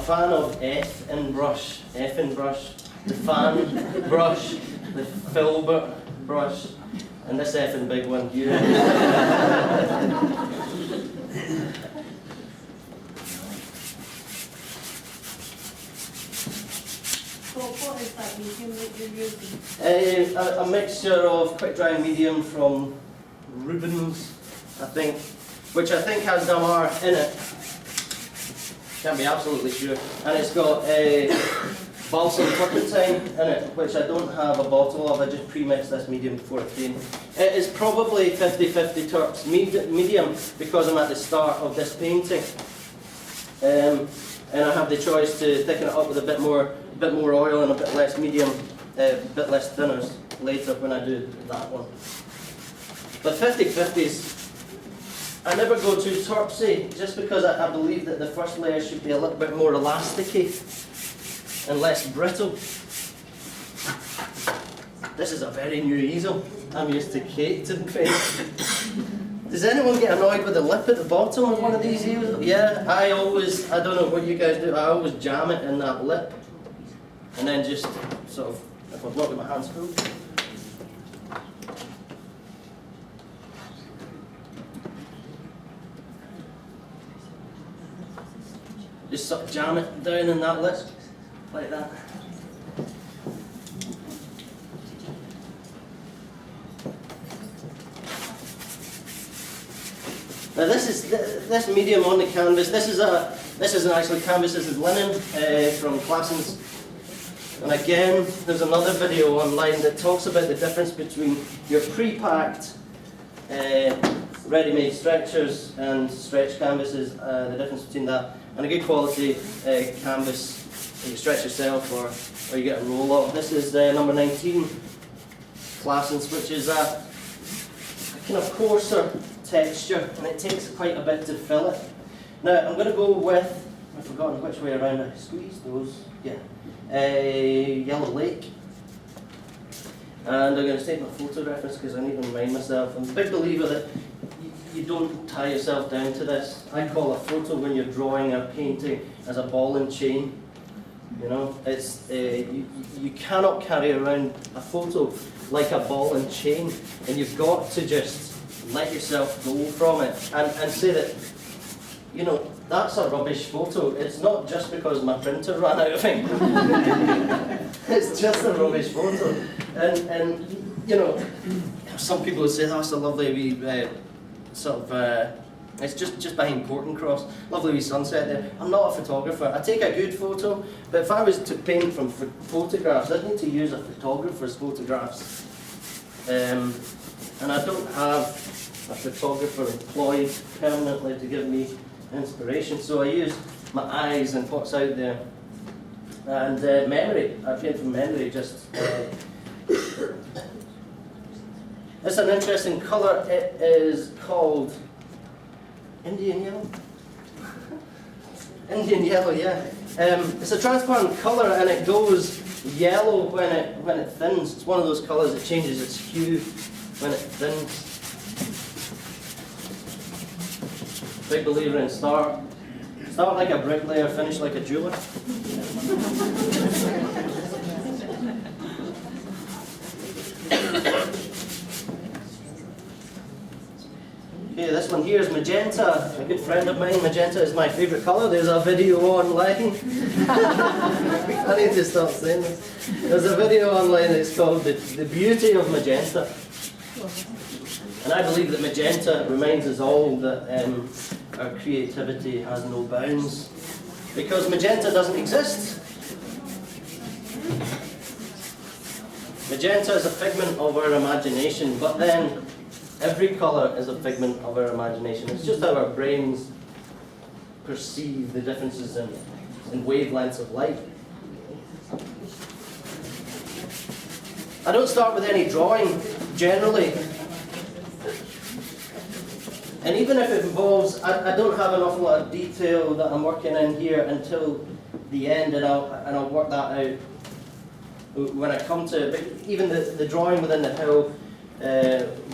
fan of F in brush, the fan brush, the filbert brush, and this effing big one here. So what is that medium that you're using? A mixture of quick dry medium from Rubens, I think, which I think has Damar in it. Can't be absolutely sure. And it's got a balsam turpentine in it, which I don't have a bottle of. I just pre-mixed this medium before it came. It is probably 50-50 Turps medium because I'm at the start of this painting. And I have the choice to thicken it up with a bit more oil and a bit less medium, a bit less thinners later when I do that one. But 50-50s, I never go too Turpsy just because I believe that the first layer should be a little bit more elasticy and less brittle. This is a very new easel. I'm used to caked in paint. Does anyone get annoyed with the lip at the bottom of one of these easels? Yeah, I don't know what you guys do, I always jam it in that lip. And then just sort of, if I've not got my hands full. Just sort of jam it down in that lip, like that. Now this medium on the canvas. This isn't actually canvas. This is linen from Claessens. And again, there's another video online that talks about the difference between your pre-packed ready-made stretchers and stretch canvases. The difference between that and a good quality canvas that you stretch yourself or you get a roll of. This is number 19 Claessens, which is a kind of coarser texture, and it takes quite a bit to fill it. Now I'm going to go with, I've forgotten which way around I squeeze those, yeah, Yellow Lake. And I'm going to take my photo reference because I need to remind myself. I'm a big believer that you don't tie yourself down to this. I call a photo when you're drawing or painting as a ball and chain. You know, it's you cannot carry around a photo like a ball and chain, and you've got to just let yourself go from it and say that, you know, that's a rubbish photo. It's not just because my printer ran out of ink. It's just a rubbish photo. And you know, some people would say that's a lovely wee it's just behind Porton Cross, lovely wee sunset there. I'm not a photographer. I take a good photo, but if I was to paint from photographs, I'd need to use a photographer's photographs. And I don't have a photographer employed permanently to give me inspiration, so I use my eyes and what's out there. And memory, I paint from memory, just... It's an interesting colour. It is called Indian yellow. Indian yellow, yeah. It's a transparent colour and it goes yellow when it thins. It's one of those colours that changes its hue when it thins. Big believer in start like a bricklayer, finish like a jeweler. Okay, this one here is magenta. A good friend of mine, magenta is my favourite colour. There's a video online. I need to stop saying this. There's a video online that's called The Beauty of Magenta. And I believe that magenta reminds us all that our creativity has no bounds. Because magenta doesn't exist. Magenta is a figment of our imagination, but then every colour is a figment of our imagination. It's just how our brains perceive the differences in wavelengths of light. I don't start with any drawing, generally. And even if it involves, I don't have an awful lot of detail that I'm working in here until the end, and I'll work that out when I come to it. But even the drawing within the hill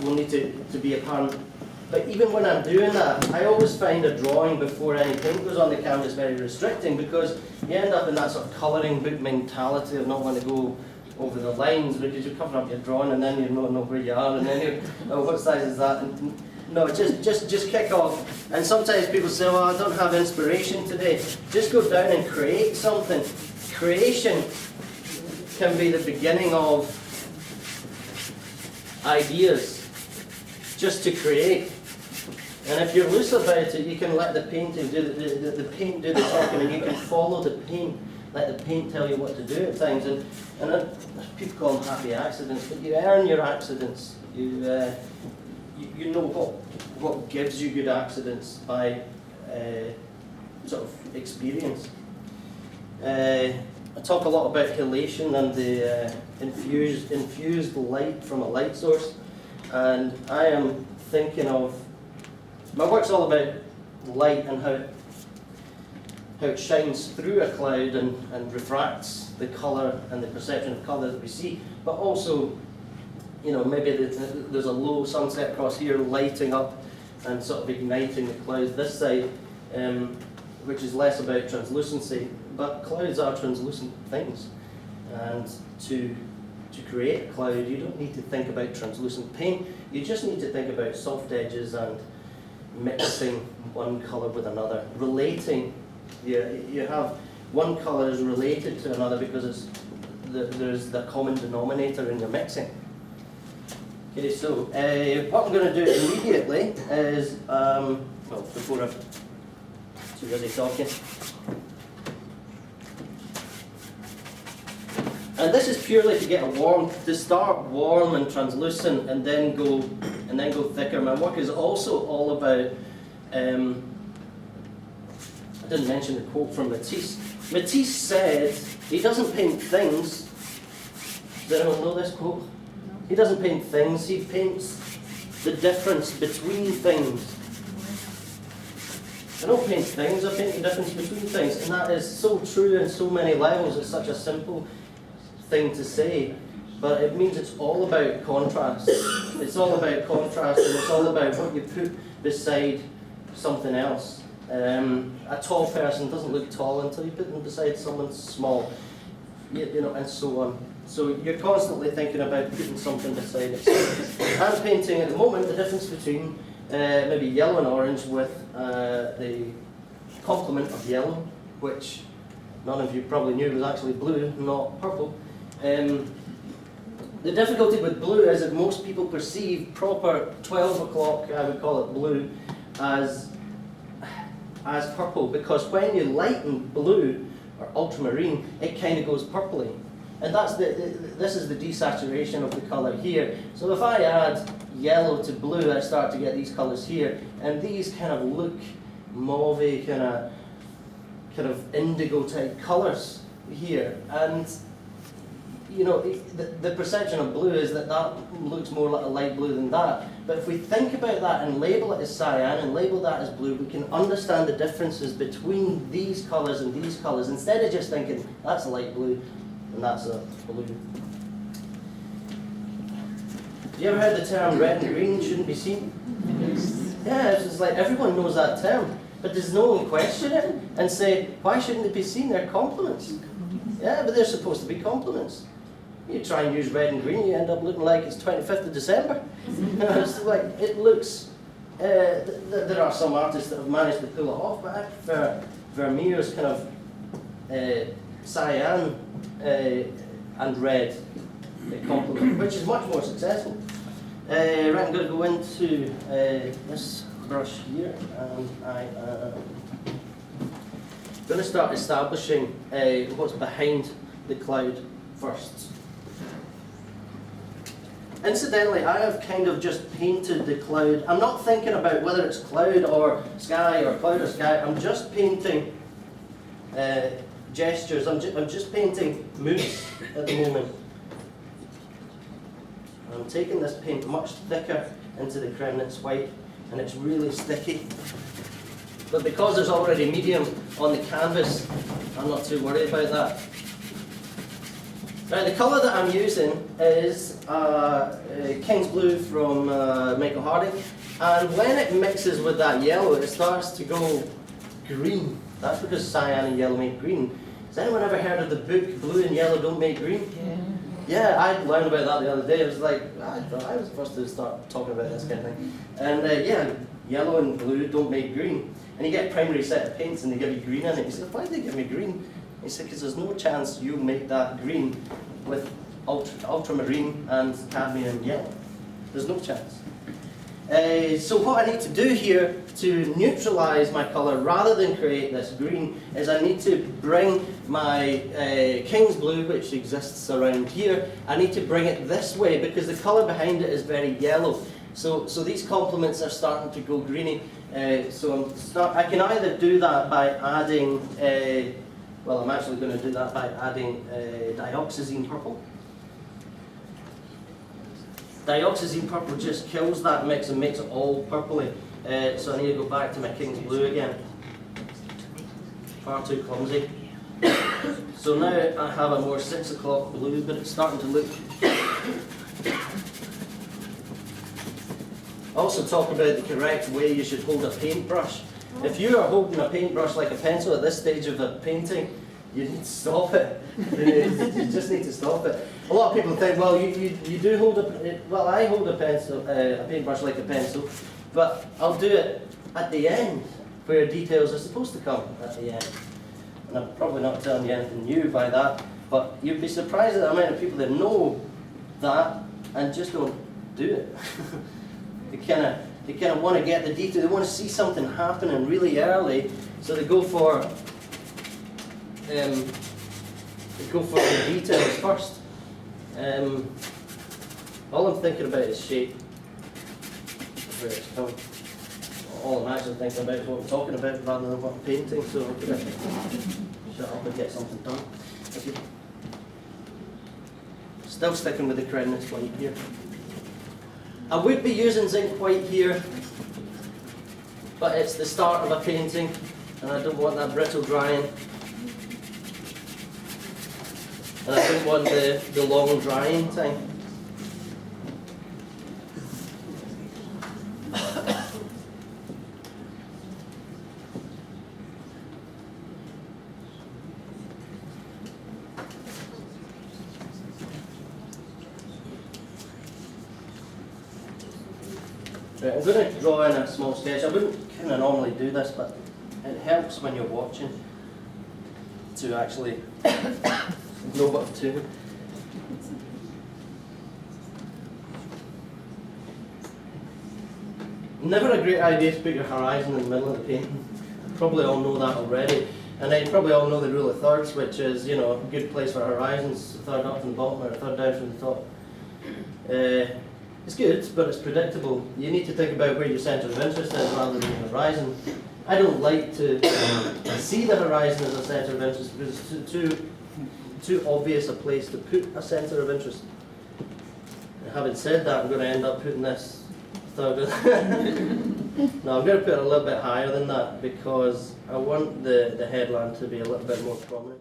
will need to be apparent. But even when I'm doing that, I always find a drawing before any paint goes on the canvas very restricting, because you end up in that sort of colouring book mentality of not wanting to go over the lines because you're covering up your drawing and then you don't know where you are and then you oh, what size is that? And, no, just kick off. And sometimes people say, well, I don't have inspiration today. Just go down and create something. Creation can be the beginning of ideas, just to create. And if you're loose about it, you can let the painting do the paint do the talking, and you can follow the paint. Let the paint tell you what to do at times. And people call them happy accidents, but you earn your accidents. You know what gives you good accidents by sort of experience. I talk a lot about halation and the infused light from a light source, and I am thinking of, my work's all about light and how it shines through a cloud and refracts the colour and the perception of colour that we see, but also, you know, maybe there's a low sunset across here lighting up and sort of igniting the clouds this side, which is less about translucency, but clouds are translucent things. And to create a cloud, you don't need to think about translucent paint, you just need to think about soft edges and mixing one colour with another, relating. You have one colour is related to another because there's the common denominator in your mixing. Okay, so what I'm going to do immediately is, well, before I'm too busy talking, and this is purely to get to start warm and translucent, and then go thicker. My work is also all about. I didn't mention the quote from Matisse. Matisse said he doesn't paint things. Does anyone know this quote? He doesn't paint things, he paints the difference between things. I don't paint things, I paint the difference between things. And that is so true in so many levels. It's such a simple thing to say, but it means it's all about contrast. It's all about contrast, and it's all about what you put beside something else. A tall person doesn't look tall until you put them beside someone small, you know, and so on. So you're constantly thinking about putting something beside it. I'm painting at the moment the difference between maybe yellow and orange with the complement of yellow, which none of you probably knew was actually blue, not purple. The difficulty with blue is that most people perceive proper 12 o'clock, I would call it blue, as purple, because when you lighten blue or ultramarine, it kind of goes purpley. And this is the desaturation of the colour here. So if I add yellow to blue, I start to get these colours here, and these kind of look mauve, kind of indigo type colours here. And you know, the perception of blue is that looks more like a light blue than that. But if we think about that and label it as cyan and label that as blue, we can understand the differences between these colours and these colours, instead of just thinking that's a light blue and that's a blue. Have you ever heard the term red and green shouldn't be seen? Yeah, it's just like everyone knows that term, but does no one question it and say, why shouldn't it be seen? They're compliments. Yeah, but they're supposed to be compliments. You try and use red and green, you end up looking like it's 25th of December. It's like, it looks, there are some artists that have managed to pull it off, but I prefer Vermeer's kind of cyan and red complement, which is much more successful. Right, I'm going to go into this brush here, and I am going to start establishing what's behind the cloud first. Incidentally, I have kind of just painted the cloud. I'm not thinking about whether it's cloud or sky or cloud or sky. I'm just painting gestures. I'm just painting moods at the moment. I'm taking this paint much thicker into the Kremnitz white, and it's really sticky. But because there's already medium on the canvas, I'm not too worried about that. Now, the colour that I'm using is King's Blue from Michael Harding, and when it mixes with that yellow, it starts to go green. That's because cyan and yellow make green. Has anyone ever heard of the book Blue and Yellow Don't Make Green? Yeah, I learned about that the other day. It was like, I thought I was the first to start talking about this kind of thing. And yeah, yellow and blue don't make green. And you get a primary set of paints and they give you green in it. You say, why did they give me green? He said, because there's no chance you'll make that green with ultramarine and cadmium yellow. There's no chance. So what I need to do here to neutralize my colour rather than create this green is I need to bring my King's Blue, which exists around here, I need to bring it this way because the colour behind it is very yellow. So these complements are starting to go greeny. I can either do that by adding, well, I'm actually going to do that by adding dioxazine purple. Dioxazine purple just kills that mix and makes it all purpley. So I need to go back to my King's Blue again. Far too clumsy. So now I have a more 6 o'clock blue, but it's starting to look... Also talk about the correct way you should hold a paintbrush. If you are holding a paintbrush like a pencil at this stage of a painting, you need to stop it. You just need to stop it. A lot of people think, well, you do hold a, well, I hold a pencil, a paintbrush like a pencil, but I'll do it at the end, where details are supposed to come at the end. And I'm probably not telling you anything new by that, but you'd be surprised at the amount of people that know that and just don't do it. They kind of want to get the detail. They want to see something happening really early, so they go for the details first. All I'm thinking about is shape. Where it's coming. All I'm actually thinking about is what I'm talking about rather than what I'm painting. So I'm going to shut up and get something done. Okay. Still sticking with the Crennis white here. I would be using zinc white here, but it's the start of a painting and I don't want that brittle drying. And I don't want the long drying time. Right, I'm going to draw in a small sketch. I wouldn't kind of normally do this, but it helps when you're watching to actually know what to do. Never a great idea to put your horizon in the middle of the painting. You probably all know that already. And then you probably all know the rule of thirds, which is, you know, a good place for horizons, a third up from the bottom or a third down from the top. It's good, but it's predictable. You need to think about where your centre of interest is rather than the horizon. I don't like to see the horizon as a centre of interest because it's too obvious a place to put a centre of interest. And having said that, I'm going to end up putting this third. No, I'm going to put it a little bit higher than that because I want the headland to be a little bit more prominent.